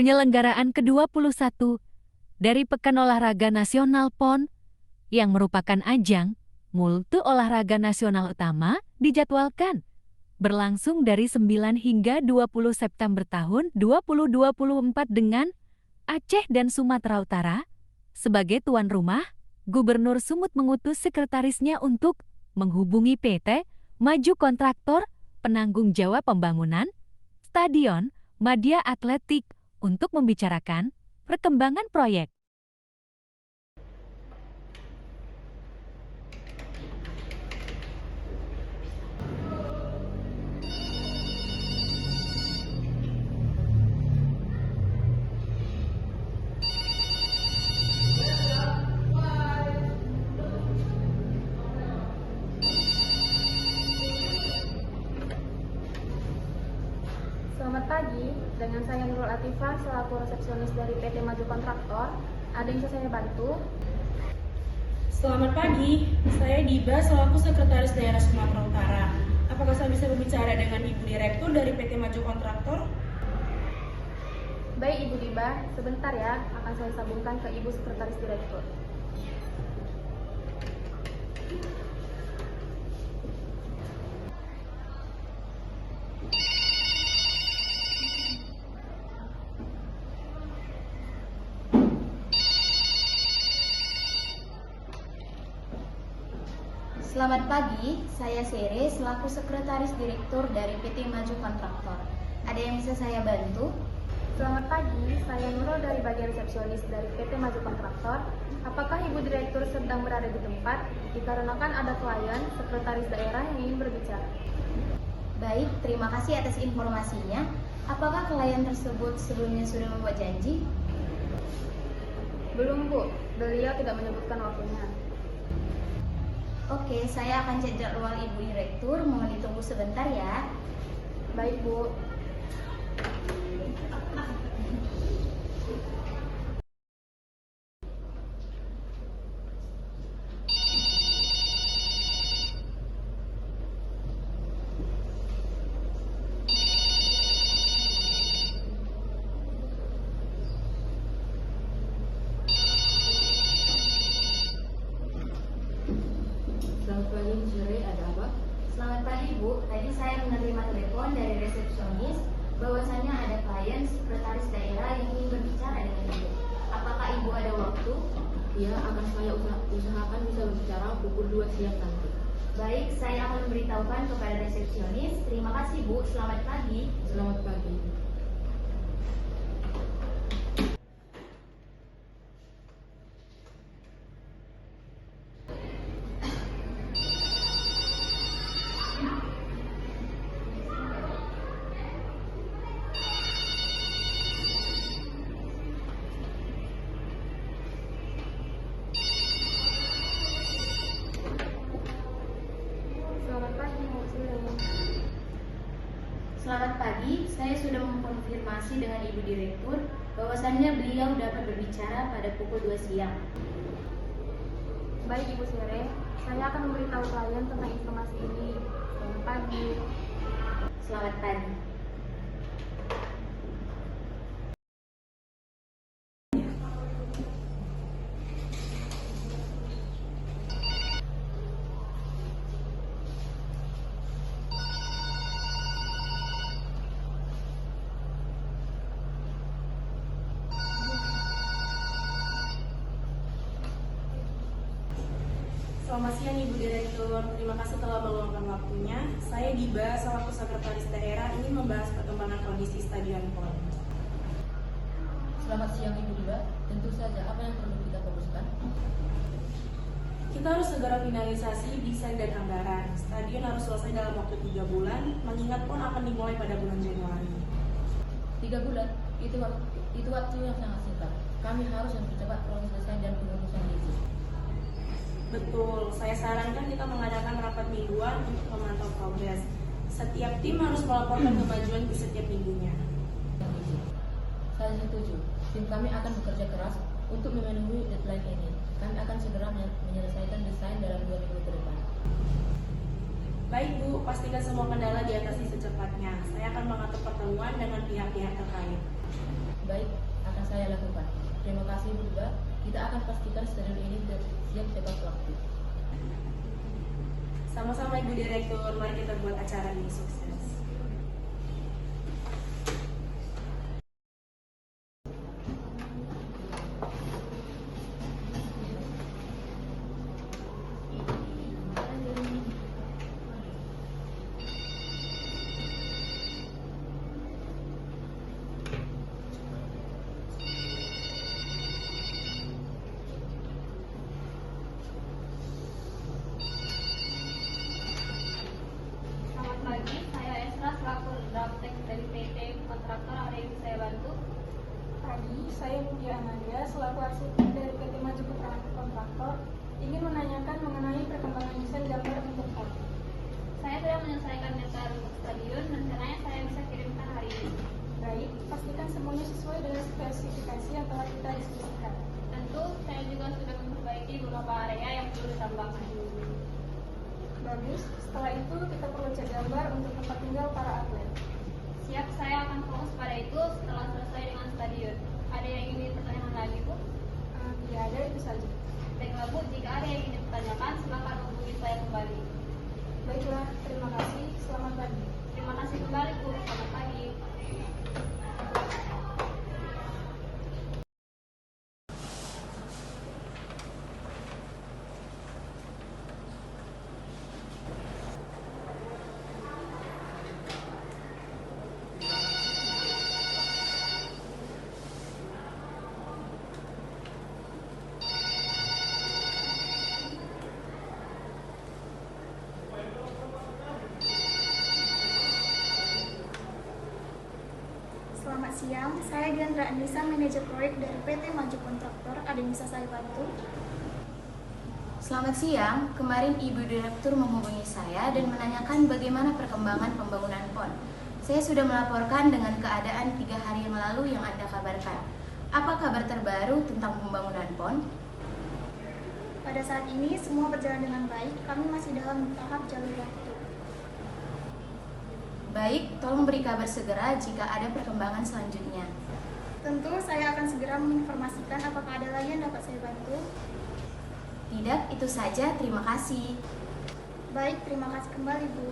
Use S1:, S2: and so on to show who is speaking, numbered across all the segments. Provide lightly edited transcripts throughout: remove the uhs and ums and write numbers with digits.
S1: penyelenggaraan ke-21 dari Pekan Olahraga Nasional PON yang merupakan ajang multi olahraga nasional utama dijadwalkan berlangsung dari 9 hingga 20 September tahun 2024 dengan Aceh dan Sumatera Utara sebagai tuan rumah. Gubernur Sumut mengutus sekretarisnya untuk menghubungi PT Maju Kontraktor penanggung jawab pembangunan Stadion Madia Atletik untuk membicarakan perkembangan proyek.
S2: Selamat pagi, dengan saya Nurul Atifah selaku resepsionis dari PT Maju Kontraktor. Ada yang bisa saya bantu?
S3: Selamat pagi, saya Diba selaku Sekretaris Daerah Sumatera Utara. Apakah saya bisa berbicara dengan Ibu Direktur dari PT Maju Kontraktor?
S2: Baik Ibu Diba, sebentar ya, akan saya sambungkan ke Ibu Sekretaris Direktur.
S4: Selamat pagi, saya Sere selaku Sekretaris Direktur dari PT Maju Kontraktor. Ada yang bisa saya bantu?
S2: Selamat pagi, saya Nurul dari bagian resepsionis dari PT Maju Kontraktor. Apakah Ibu Direktur sedang berada di tempat? Dikarenakan ada klien, sekretaris daerah yang ingin berbicara.
S4: Baik, terima kasih atas informasinya. Apakah klien tersebut sebelumnya sudah membuat janji?
S2: Belum Bu, beliau tidak menyebutkan waktunya.
S4: Oke, saya akan cek jadwal Ibu Direktur. Mohon ditunggu sebentar ya.
S2: Baik Bu.
S5: Selamat pagi, Bu Sere, ada apa?
S4: Selamat pagi Bu, tadi saya menerima telepon dari resepsionis bahwasannya ada klien sekretaris daerah yang ingin berbicara dengan Ibu. Apakah Ibu ada waktu?
S5: Ya, akan saya usahakan bisa berbicara pukul 2 siang nanti.
S4: Baik, saya akan memberitahukan kepada resepsionis. Terima kasih Bu, selamat pagi.
S5: Selamat pagi.
S2: Selamat pagi Bu Sire.
S4: Selamat pagi, saya sudah mengkonfirmasi dengan Ibu Direktur bahwasannya beliau dapat berbicara pada pukul 2 siang.
S2: Baik Ibu Sire, saya akan memberitahu klien tentang informasi ini. Selamat pagi.
S4: Selamat pagi.
S3: Selamat siang Ibu Direktur, terima kasih telah meluangkan waktunya. Saya Diba selaku Sekretaris Daerah ingin membahas perkembangan kondisi Stadion PON.
S5: Selamat siang Ibu Diba, tentu saja apa yang perlu kita fokuskan?
S3: Kita harus segera finalisasi desain dan anggaran. Stadion harus selesai dalam waktu 3 bulan, mengingat PON akan dimulai pada bulan Januari.
S5: 3 bulan, itu waktu yang sangat singkat. Kami harus mempercepat proses desain dan pengurusan izin.
S3: Betul, saya sarankan kita mengadakan rapat mingguan untuk memantau progres. Setiap tim harus melaporkan kemajuan di setiap minggunya.
S5: Saya setuju. Tim kami akan bekerja keras untuk memenuhi deadline ini. Kami akan segera menyelesaikan desain dalam 2 minggu ke depan.
S3: Baik Bu, pastikan semua kendala diatasi secepatnya. Saya akan mengatur pertemuan dengan pihak-pihak terkait.
S5: Baik, akan saya lakukan. Terima kasih Bu Diba. Kita akan pastikan stadion ini siap tepat waktu.
S3: Sama-sama Ibu Direktur, mari kita buat acara ini sukses.
S2: Selamat pagi, saya Esra selaku Draftek dari PT Kontraktor. Ada yang bisa saya bantu?
S6: Pagi, saya Mutia Amalia selaku arsitek dari PT Maju Kontraktor ingin menanyakan mengenai perkembangan desain gambar untuk PON.
S2: Saya sudah menyelesaikan data untuk stadion, rencananya saya bisa kirimkan hari ini.
S6: Baik, pastikan semuanya sesuai dengan spesifikasi yang telah kita diskusikan.
S2: Tentu, saya juga sudah memperbaiki beberapa area yang perlu ditambahkan.
S6: Bagus, setelah itu kita perlu cek gambar untuk tempat tinggal para atlet.
S2: Siap, saya akan fokus pada itu setelah selesai dengan stadion. Ada yang ingin dipertanyakan lagi, Bu?
S6: Tidak ada, itu saja.
S2: Baiklah, Bu, jika ada yang ingin ditanyakan, silakan hubungi saya kembali.
S6: Baiklah, terima kasih. Selamat pagi.
S2: Terima kasih kembali, Bu. Selamat pagi.
S6: Selamat siang, saya Diandra Anissa, manajer proyek dari PT Maju Kontraktor. Ada yang bisa saya bantu?
S4: Selamat siang, kemarin Ibu Direktur menghubungi saya dan menanyakan bagaimana perkembangan pembangunan PON. Saya sudah melaporkan dengan keadaan 3 hari yang lalu yang Anda kabarkan. Apa kabar terbaru tentang pembangunan PON?
S6: Pada saat ini semua berjalan dengan baik, kami masih dalam tahap jalur waktu.
S4: Baik, tolong beri kabar segera jika ada perkembangan selanjutnya.
S6: Tentu saya akan segera menginformasikan apakah ada lagi yang dapat saya bantu.
S4: Tidak, itu saja. Terima kasih.
S6: Baik, terima kasih kembali, Bu.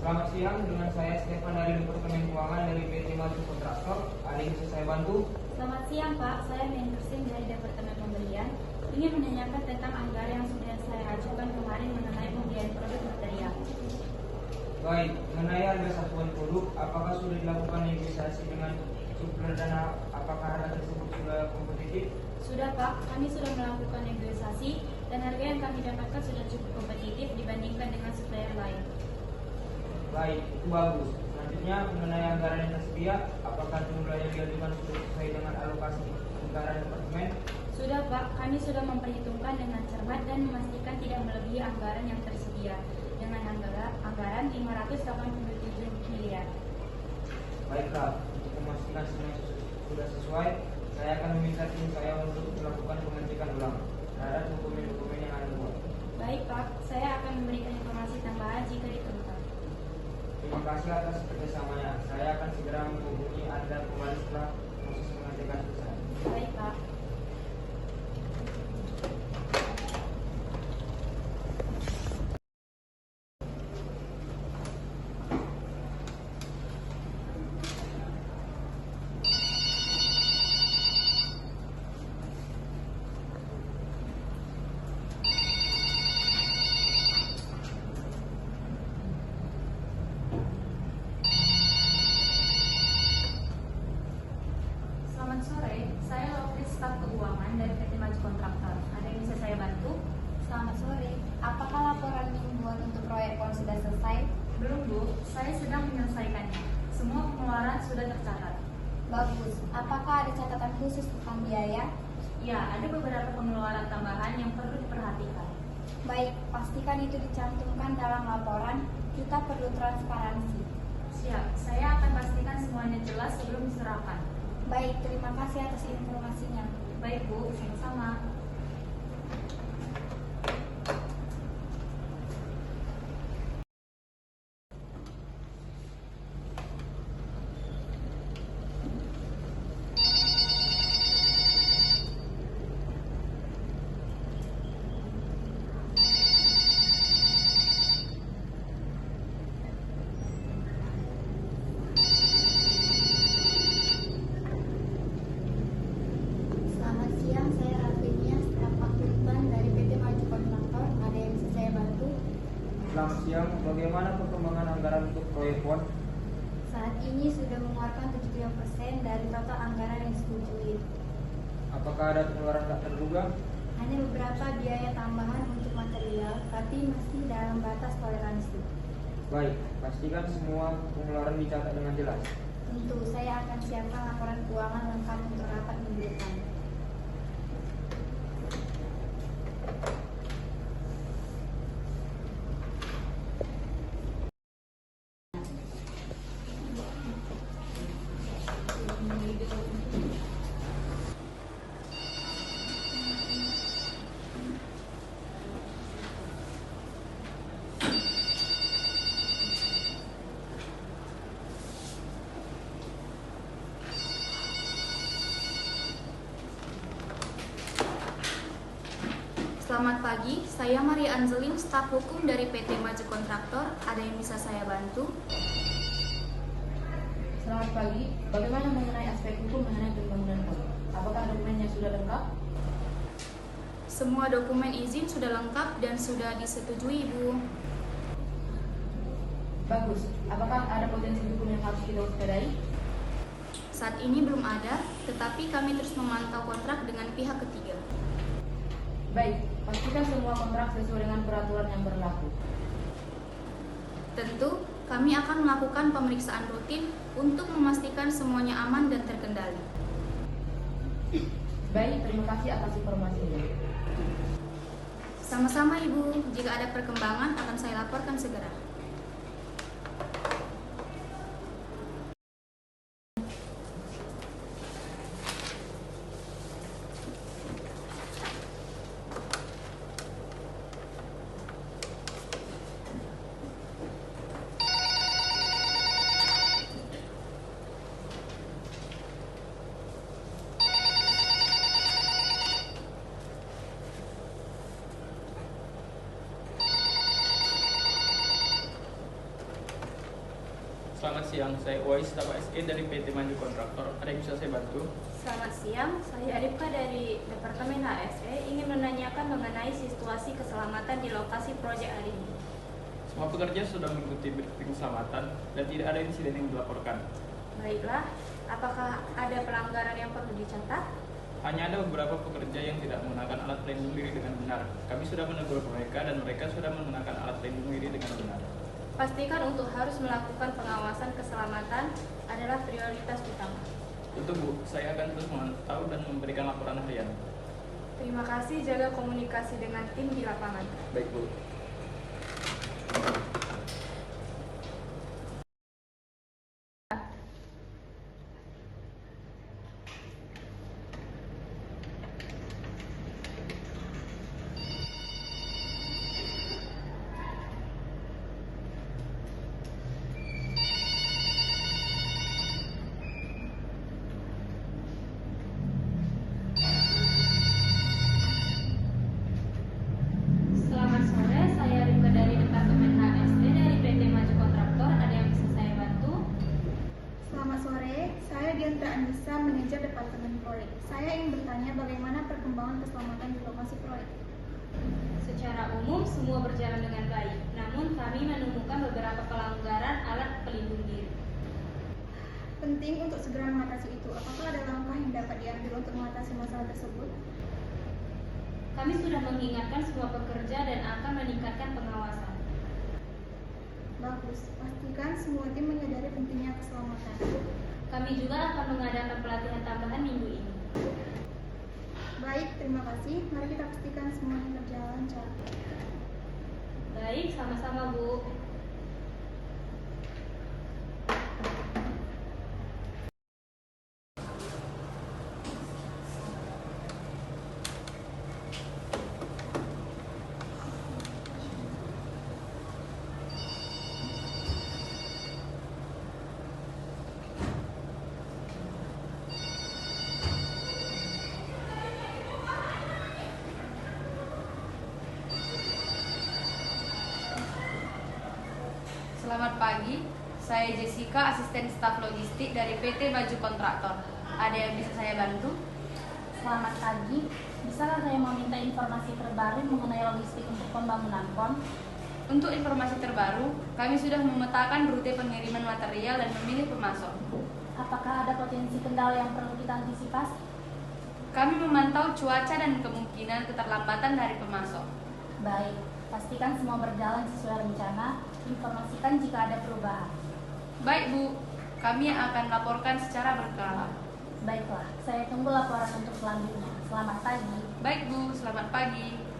S7: Selamat siang, dengan saya Stefan dari Departemen Keuangan dari PT Maju Kontraktor. Ada yang bisa saya bantu?
S8: Selamat siang Pak, saya Menkersin dari Departemen Pembelian. Ingin menanyakan tentang anggaran yang sudah saya ajukan kemarin mengenai pembelian produk material.
S7: Baik, mengenai harga satuan produk, apakah sudah dilakukan negosiasi dengan supplier dan apakah harga tersebut sudah kompetitif?
S8: Sudah Pak, kami sudah melakukan negosiasi dan harga yang kami dapatkan sudah cukup kompetitif dibandingkan dengan supplier lain.
S7: Baik, itu bagus. Selanjutnya, mengenai anggaran yang tersedia, apakah jumlah yang diajukan sudah sesuai dengan alokasi anggaran departemen?
S8: Sudah Pak, kami sudah memperhitungkan dengan cermat dan memastikan tidak melebihi anggaran yang tersedia dengan anggaran 587 miliar.
S7: Baiklah, untuk memastikan semuanya sudah sesuai, saya akan meminta tim saya untuk melakukan pengecekan ulang terhadap dokumen-dokumen yang Anda buat.
S8: Baik Pak, saya akan memberikan informasi tambahan jika diperlukan.
S7: Terima kasih atas kerjasamanya. Saya akan segera menghubungi Anda kembali setelah proses pengecekan selesai.
S8: Baik Pak.
S9: Selamat sore, saya Lokris Staf Keuangan dari PT Maju Kontraktor. Ada yang bisa saya bantu?
S4: Selamat sore. Apakah laporan yang dibuat untuk proyek PON sudah selesai?
S9: Belum Bu, saya sedang menyelesaikannya. Semua pengeluaran sudah tercatat.
S4: Bagus. Apakah ada catatan khusus tentang biaya?
S9: Ya, ada beberapa pengeluaran tambahan yang perlu diperhatikan.
S8: Baik, pastikan itu dicantumkan dalam laporan. Kita perlu transparansi.
S9: Siap, saya akan pastikan semuanya jelas sebelum diserahkan.
S8: Baik, terima kasih atas informasinya.
S9: Baik Bu, sama-sama.
S4: Selamat siang, saya Rafinia, staf akuntan dari PT Maju Kontraktor. Ada yang bisa saya bantu?
S7: Selamat siang, bagaimana perkembangan anggaran untuk proyek PON?
S4: Saat ini sudah mengeluarkan 75% dari total anggaran yang disetujui.
S7: Apakah ada pengeluaran tak terduga?
S4: Hanya beberapa biaya tambahan untuk material, tapi masih dalam batas toleransi.
S7: Baik, pastikan semua pengeluaran dicatat dengan jelas.
S4: Tentu, saya akan siapkan laporan keuangan lengkap untuk rapat minggu depan.
S10: Selamat pagi, saya Maria Angelin, staf hukum dari PT Maju Kontraktor. Ada yang bisa saya bantu?
S5: Selamat pagi, bagaimana mengenai aspek hukum mengenai pembangunan PON? Apakah dokumennya sudah lengkap?
S10: Semua dokumen izin sudah lengkap dan sudah disetujui, Bu.
S5: Bagus, apakah ada potensi hukum yang harus kita waspadai?
S10: Saat ini belum ada, tetapi kami terus memantau kontrak dengan pihak ketiga.
S5: Baik, pastikan semua kontrak sesuai dengan peraturan yang berlaku.
S10: Tentu, kami akan melakukan pemeriksaan rutin untuk memastikan semuanya aman dan terkendali.
S5: Baik, terima kasih atas informasinya.
S10: Sama-sama, Ibu. Jika ada perkembangan, akan saya laporkan segera.
S11: Selamat siang, saya Uwais, staf SE dari PT Maju Kontraktor. Ada yang bisa saya bantu?
S8: Selamat siang, saya Arifka dari Departemen HSE ingin menanyakan mengenai situasi keselamatan di lokasi proyek hari ini.
S11: Semua pekerja sudah mengikuti briefing keselamatan dan tidak ada insiden yang dilaporkan.
S8: Baiklah, apakah ada pelanggaran yang perlu dicatat?
S11: Hanya ada beberapa pekerja yang tidak menggunakan alat pelindung diri dengan benar. Kami sudah menegur mereka dan mereka sudah menggunakan alat pelindung diri dengan benar.
S8: Pastikan untuk harus melakukan pengawasan keselamatan adalah prioritas utama.
S11: Tentu Bu, saya akan terus memantau dan memberikan laporan harian.
S8: Terima kasih, jaga komunikasi dengan tim di lapangan.
S11: Baik Bu.
S8: Selamat sore, saya Rika dari Departemen HSE dari PT Maju Kontraktor. Ada yang bisa saya bantu?
S6: Selamat sore, saya Diantra Anissa, manajer Departemen Proyek. Saya ingin bertanya bagaimana perkembangan keselamatan di lokasi proyek.
S8: Secara umum, semua berjalan dengan baik. Namun, kami menemukan beberapa pelanggaran alat pelindung diri.
S6: Penting untuk segera mengatasi itu. Apakah ada langkah yang dapat diambil untuk mengatasi masalah tersebut?
S8: Kami sudah mengingatkan semua pekerja dan akan meningkatkan pengawasan.
S6: Bagus, pastikan semua tim menyadari pentingnya keselamatan.
S8: Kami juga akan mengadakan pelatihan tambahan minggu ini.
S10: Baik, terima kasih. Mari kita pastikan semuanya berjalan lancar.
S9: Baik, sama-sama Bu.
S12: Selamat pagi, saya Jessica, asisten staf logistik dari PT Maju Kontraktor. Ada yang bisa saya bantu?
S8: Selamat pagi, bisakah saya meminta informasi terbaru mengenai logistik untuk pembangunan PON?
S12: Untuk informasi terbaru, kami sudah memetakan rute pengiriman material dan memilih pemasok.
S8: Apakah ada potensi kendala yang perlu kita antisipasi?
S12: Kami memantau cuaca dan kemungkinan keterlambatan dari pemasok.
S8: Baik, pastikan semua berjalan sesuai rencana. Informasikan jika ada perubahan.
S12: Baik Bu, kami akan laporkan secara berkala.
S8: Baiklah, saya tunggu laporan untuk selanjutnya. Selamat pagi.
S12: Baik Bu, selamat pagi.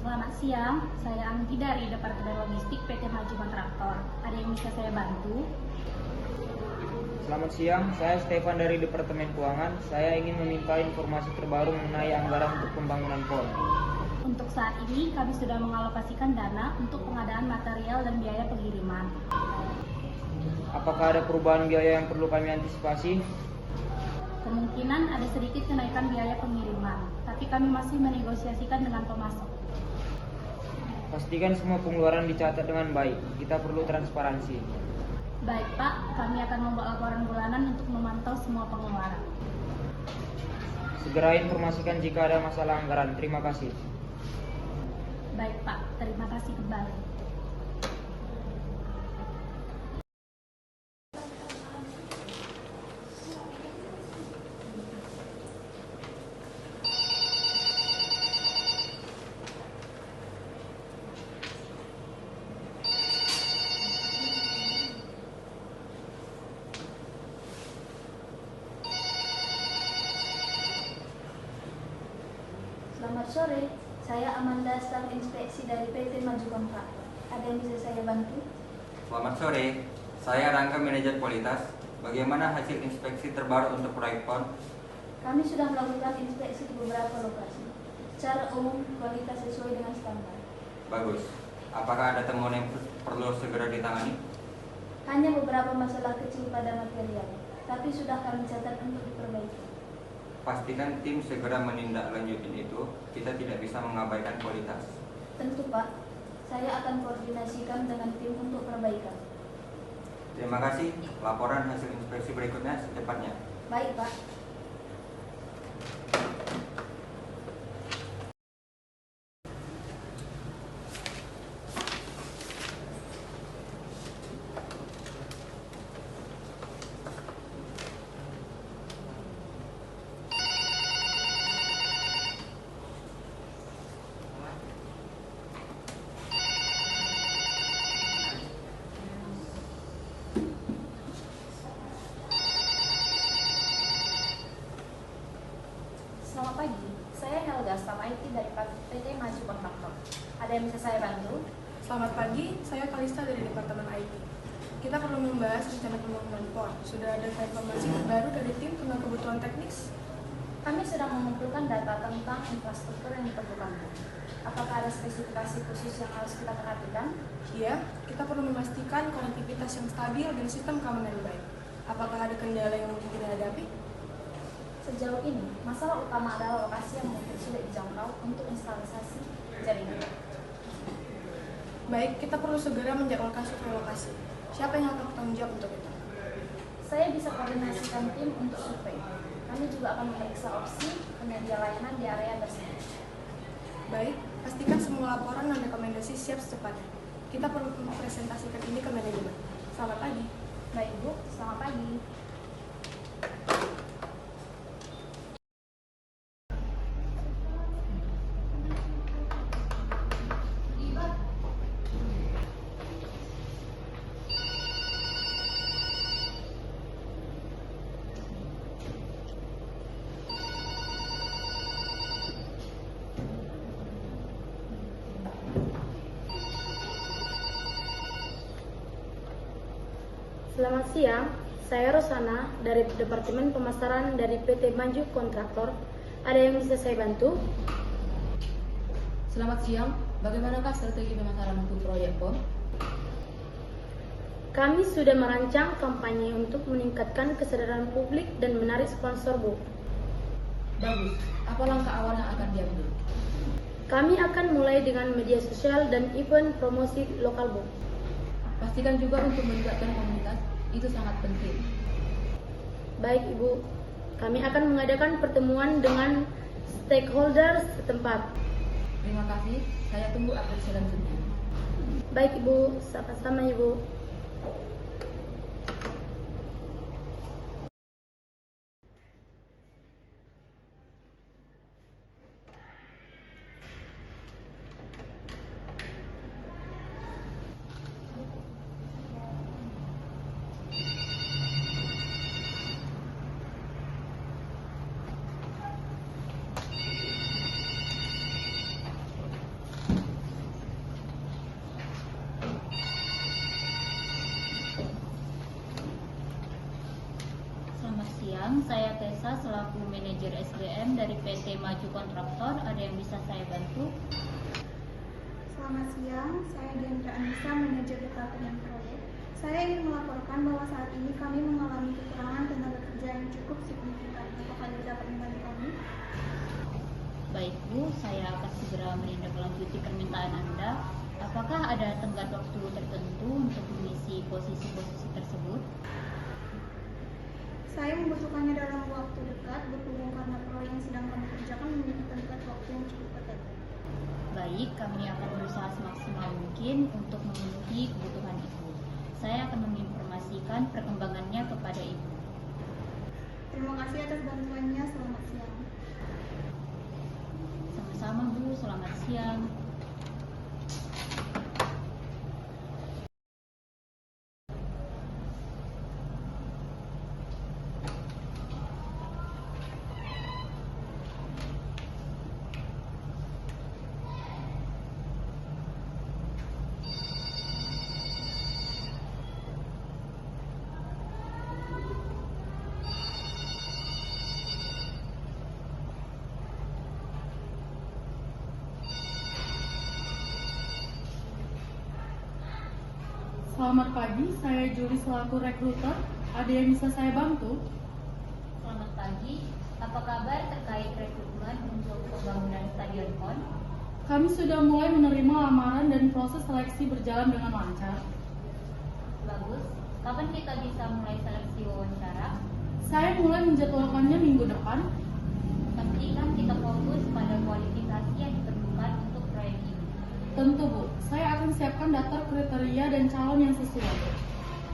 S8: Selamat siang, saya Anggi dari Departemen Logistik PT Maju Kontraktor. Ada yang bisa saya bantu?
S7: Selamat siang, saya Stefan dari Departemen Keuangan. Saya ingin meminta informasi terbaru mengenai anggaran untuk pembangunan PON.
S8: Untuk saat ini, kami sudah mengalokasikan dana untuk pengadaan material dan biaya pengiriman.
S7: Apakah ada perubahan biaya yang perlu kami antisipasi?
S8: Kemungkinan ada sedikit kenaikan biaya pengiriman, tapi kami masih menegosiasikan dengan pemasok.
S7: Pastikan semua pengeluaran dicatat dengan baik. Kita perlu transparansi.
S8: Baik Pak, kami akan membuat laporan bulanan untuk memantau semua pengeluaran.
S7: Segera informasikan jika ada masalah anggaran. Terima kasih.
S8: Baik Pak, terima kasih kembali.
S4: Selamat sore, saya Amanda, staf inspeksi dari PT Maju Kontraktor. Ada yang bisa saya bantu?
S13: Selamat sore, saya Rangga, manajer kualitas. Bagaimana hasil inspeksi terbaru untuk proyek PON?
S4: Kami sudah melakukan inspeksi di beberapa lokasi. Secara umum, kualitas sesuai dengan standar.
S13: Bagus. Apakah ada temuan yang perlu segera ditangani?
S4: Hanya beberapa masalah kecil pada material, tapi sudah kami catat untuk diperbaiki.
S13: Pastikan tim segera menindaklanjutin itu. Kita tidak bisa mengabaikan kualitas.
S4: Tentu Pak, saya akan koordinasikan dengan tim untuk perbaikan.
S13: Terima kasih. Laporan hasil inspeksi berikutnya secepatnya.
S4: Baik Pak.
S8: Selamat pagi, saya Helga, staf IT dari PT Maju Kontraktor. Ada yang bisa saya bantu?
S3: Selamat pagi, saya Kalista dari Departemen IT. Kita perlu membahas rencana pembangunan PON. Sudah ada informasi terbaru dari tim tentang kebutuhan teknis?
S8: Kami sedang mengumpulkan data tentang infrastruktur yang diperlukan. Apakah ada spesifikasi khusus yang harus kita perhatikan?
S3: Iya, kita perlu memastikan konektivitas yang stabil dan sistem keamanan yang baik. Apakah ada kendala yang mungkin kita hadapi?
S8: Sejauh ini, masalah utama adalah lokasi yang mungkin sulit dijangkau untuk instalasi jaringan.
S3: Baik, kita perlu segera menjadwalkan survei lokasi. Siapa yang akan bertanggung jawab untuk itu?
S8: Saya bisa koordinasikan tim untuk survei. Kami juga akan memeriksa opsi penyedia layanan di area tersebut.
S6: Baik, pastikan semua laporan dan rekomendasi siap secepatnya. Kita perlu mempresentasikan ini ke manajemen. Selamat pagi.
S9: Baik Bu, selamat pagi.
S2: Selamat siang, saya Rosana dari Departemen Pemasaran dari PT Maju Kontraktor. Ada yang bisa saya bantu?
S5: Selamat siang, bagaimanakah strategi pemasaran untuk proyek PON?
S2: Kami sudah merancang kampanye untuk meningkatkan kesadaran publik dan menarik sponsor, Bu.
S5: Bagus, apa langkah awal yang akan diambil?
S2: Kami akan mulai dengan media sosial dan event promosi lokal, Bu.
S5: Pastikan juga untuk melibatkan komunitas, itu sangat penting.
S2: Baik, Ibu. Kami akan mengadakan pertemuan dengan stakeholder setempat.
S5: Terima kasih, saya tunggu update selanjutnya.
S2: Baik, Ibu. Sama-sama, Ibu.
S14: Selamat siang, saya Tessa selaku manajer SDM dari PT Maju Kontraktor. Ada yang bisa saya bantu?
S6: Selamat siang, saya Diandra Anissa, manajer departemen proyek. Saya ingin melaporkan bahwa saat ini kami mengalami kekurangan tenaga kerja yang cukup signifikan. Apakah dapat membantu kami?
S14: Baik Bu, saya akan segera menindaklanjuti permintaan Anda. Apakah ada tenggat waktu tertentu untuk mengisi posisi-posisi tersebut?
S6: Saya membutuhkannya dalam waktu dekat, berhubung karena proyek yang sedang kami kerjakan memiliki tenggat waktu yang cukup ketat.
S14: Baik, kami akan berusaha semaksimal mungkin untuk memenuhi kebutuhan Ibu. Saya akan menginformasikan perkembangannya kepada Ibu.
S6: Terima kasih atas bantuannya, selamat siang.
S14: Sama-sama Bu, selamat siang.
S15: Selamat pagi, saya Juli selaku rekruter. Ada yang bisa saya bantu?
S14: Selamat pagi, apa kabar terkait rekrutmen untuk pembangunan Stadion PON?
S15: Kami sudah mulai menerima lamaran dan proses seleksi berjalan dengan lancar.
S14: Bagus, kapan kita bisa mulai seleksi wawancara?
S15: Saya mulai menjadwalkannya minggu depan.
S14: Pastikan kita fokus pada kualifikasi yang diperlukan untuk proyek ini.
S15: Tentu Bu, saya akan siapkan daftar kriteria dan calon yang sesuai.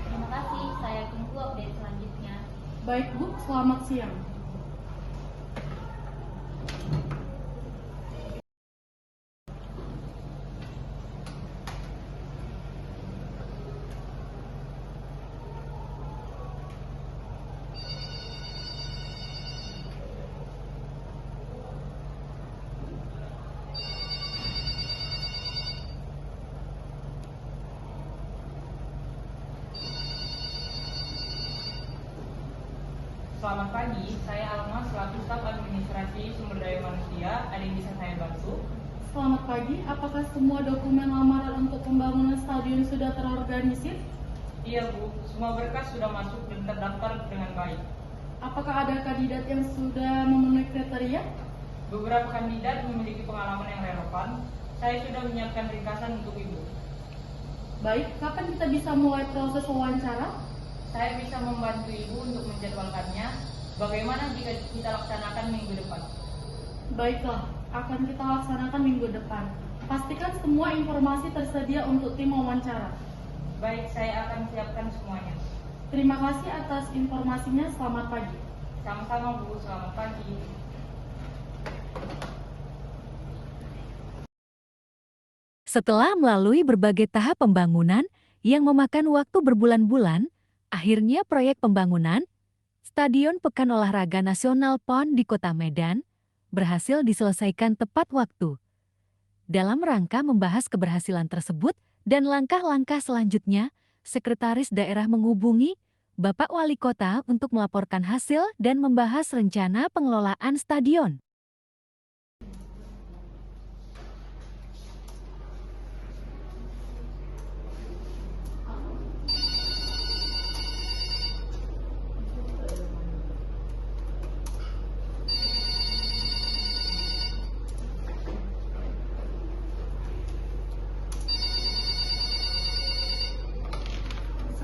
S14: Terima kasih, saya tunggu update selanjutnya.
S15: Baik Bu, selamat siang.
S16: Selamat pagi, saya Alma selaku staf administrasi sumber daya manusia. Ada yang bisa saya bantu?
S15: Selamat pagi, apakah semua dokumen lamaran untuk pembangunan stadion sudah terorganisir?
S16: Iya Bu, semua berkas sudah masuk dan terdaftar dengan baik.
S15: Apakah ada kandidat yang sudah memenuhi kriteria?
S16: Beberapa kandidat memiliki pengalaman yang relevan. Saya sudah menyiapkan ringkasan untuk Ibu.
S15: Baik, kapan kita bisa mulai proses wawancara?
S16: Saya bisa membantu Ibu untuk menjadwalkannya. Bagaimana jika kita laksanakan minggu depan?
S15: Baiklah. akan kita laksanakan minggu depan. Pastikan semua informasi tersedia untuk tim wawancara.
S16: Baik, saya akan siapkan semuanya.
S15: Terima kasih atas informasinya. Selamat pagi.
S16: Sama-sama Bu, selamat pagi.
S1: Setelah melalui berbagai tahap pembangunan yang memakan waktu berbulan-bulan, akhirnya proyek pembangunan Stadion Pekan Olahraga Nasional PON di Kota Medan berhasil diselesaikan tepat waktu. Dalam rangka membahas keberhasilan tersebut dan langkah-langkah selanjutnya, Sekretaris Daerah menghubungi Bapak Wali Kota untuk melaporkan hasil dan membahas rencana pengelolaan stadion.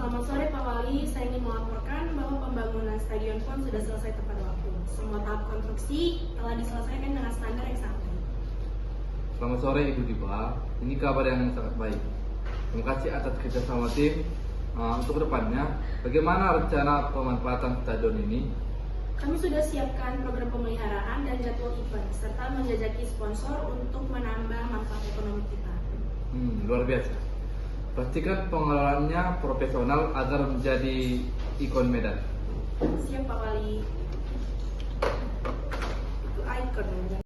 S3: Selamat sore Pak Wali, saya ingin melaporkan bahwa pembangunan Stadion PON sudah selesai tepat waktu. Semua tahap konstruksi telah diselesaikan dengan standar yang sangat baik.
S17: Selamat sore Ibu Diba, ini kabar yang sangat baik. Terima kasih atas kerjasama tim. Untuk kedepannya, bagaimana rencana pemanfaatan stadion ini?
S3: Kami sudah siapkan program pemeliharaan dan jadwal event, serta menjajaki sponsor untuk menambah manfaat ekonomi kita.
S17: Luar biasa. Pastikan pengelolaannya profesional agar menjadi ikon Medan.
S3: Siap Pak Wali. Itu ikon Medan.